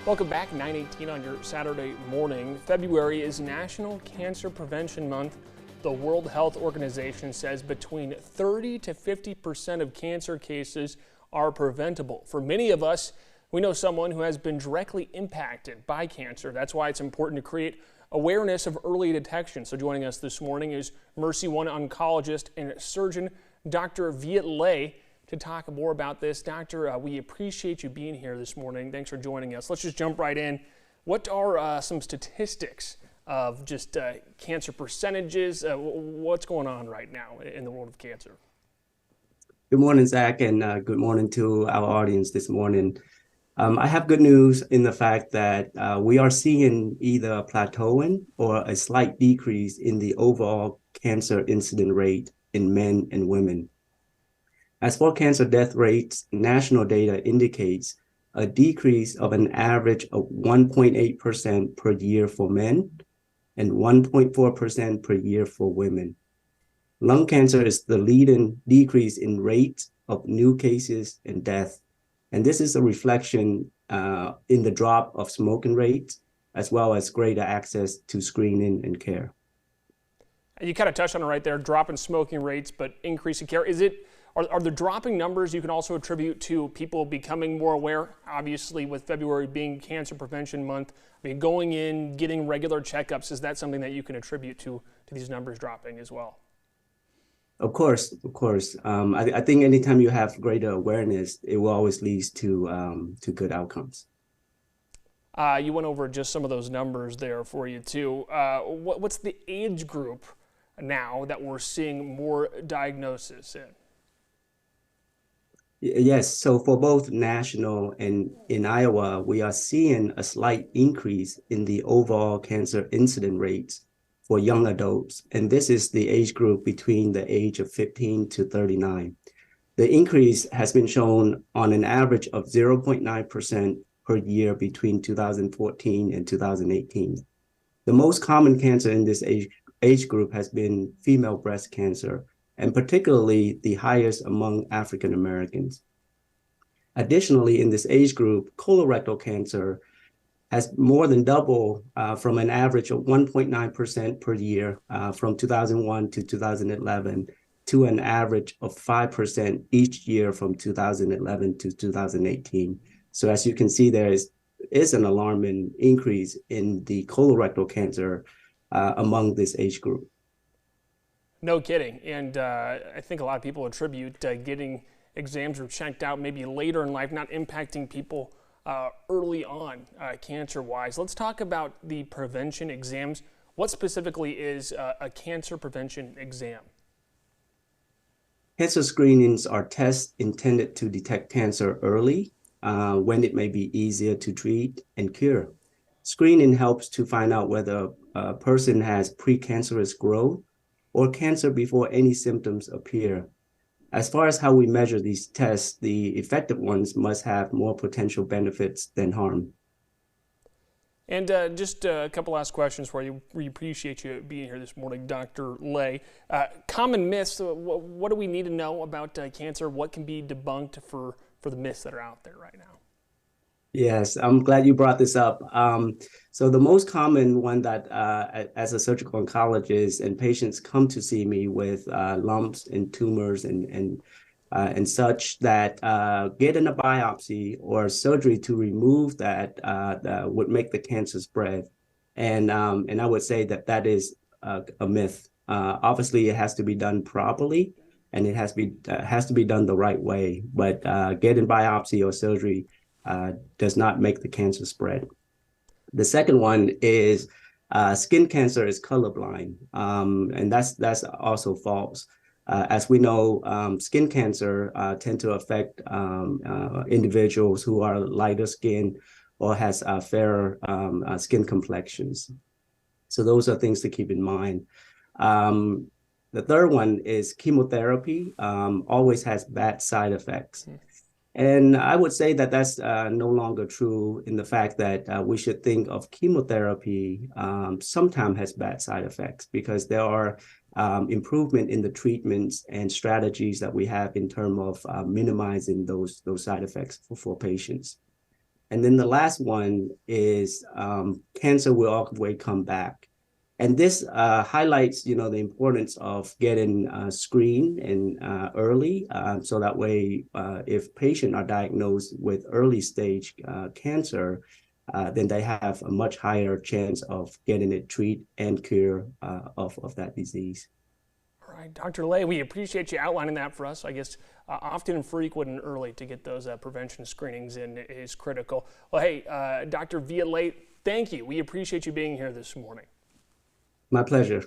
Welcome back, 9:18 on your Saturday morning. February is National Cancer Prevention Month. The World Health Organization says between 30 to 50% of cancer cases are preventable. For many of us, we know someone who has been directly impacted by cancer. That's why it's important to create awareness of early detection. So joining us this morning is Mercy One oncologist and surgeon, Dr. Viet Le, to talk more about this. Doctor, we appreciate you being here this morning. Thanks for joining us. Let's just jump right in. What are some statistics of just cancer percentages? What's going on right now in the world of cancer? Good morning, Zach, and good morning to our audience this morning. I have good news in the fact that we are seeing either a plateauing or a slight decrease in the overall cancer incident rate in men and women. As for cancer death rates, national data indicates a decrease of an average of 1.8% per year for men and 1.4% per year for women. Lung cancer is the leading decrease in rate of new cases and death. And this is a reflection in the drop of smoking rates, as well as greater access to screening and care. You kind of touched on it right there, drop in smoking rates, but increase in care. Are the dropping numbers you can also attribute to people becoming more aware? Obviously, with February being Cancer Prevention Month, I mean, going in, getting regular checkups, is that something that you can attribute to these numbers dropping as well? Of course, of course. I think anytime you have greater awareness, it will always lead to good outcomes. You went over just some of those numbers there for you too. What's the age group now that we're seeing more diagnosis in? Yes, so for both national and in Iowa, we are seeing a slight increase in the overall cancer incident rates for young adults. And this is the age group between the age of 15 to 39. The increase has been shown on an average of 0.9% per year between 2014 and 2018. The most common cancer in this age group has been female breast cancer, and particularly the highest among African Americans. Additionally, in this age group, colorectal cancer has more than doubled from an average of 1.9% per year from 2001 to 2011 to an average of 5% each year from 2011 to 2018. So as you can see, there is an alarming increase in the colorectal cancer among this age group. No kidding. And I think a lot of people attribute getting exams or checked out maybe later in life, not impacting people early on cancer-wise. Let's talk about the prevention exams. What specifically is a cancer prevention exam? Cancer screenings are tests intended to detect cancer early when it may be easier to treat and cure. Screening helps to find out whether a person has precancerous growth or cancer before any symptoms appear. As far as how we measure these tests, the effective ones must have more potential benefits than harm. And just a couple last questions for you. We appreciate you being here this morning, Dr. Le. Common myths, what do we need to know about cancer? What can be debunked for the myths that are out there right now? Yes, I'm glad you brought this up. So the most common one that as a surgical oncologist and patients come to see me with lumps and tumors and such that getting a biopsy or surgery to remove that would make the cancer spread. And I would say that is a myth. Obviously, it has to be done properly and it has to be done the right way. But getting biopsy or surgery does not make the cancer spread. The second one is skin cancer is colorblind, and that's also false. As we know, skin cancer tend to affect individuals who are lighter skin or has fairer skin complexions. So those are things to keep in mind. The third one is chemotherapy always has bad side effects. And I would say that that's no longer true in the fact that we should think of chemotherapy sometimes has bad side effects because there are improvement in the treatments and strategies that we have in terms of minimizing those side effects for patients. And then the last one is cancer will always come back. And this highlights, the importance of getting screened and early, so that way, if patients are diagnosed with early stage cancer, then they have a much higher chance of getting it treated and cure of that disease. All right, Dr. Lay, we appreciate you outlining that for us. I guess often frequent and early to get those prevention screenings in is critical. Well, hey, Dr. Violate, thank you. We appreciate you being here this morning. My pleasure.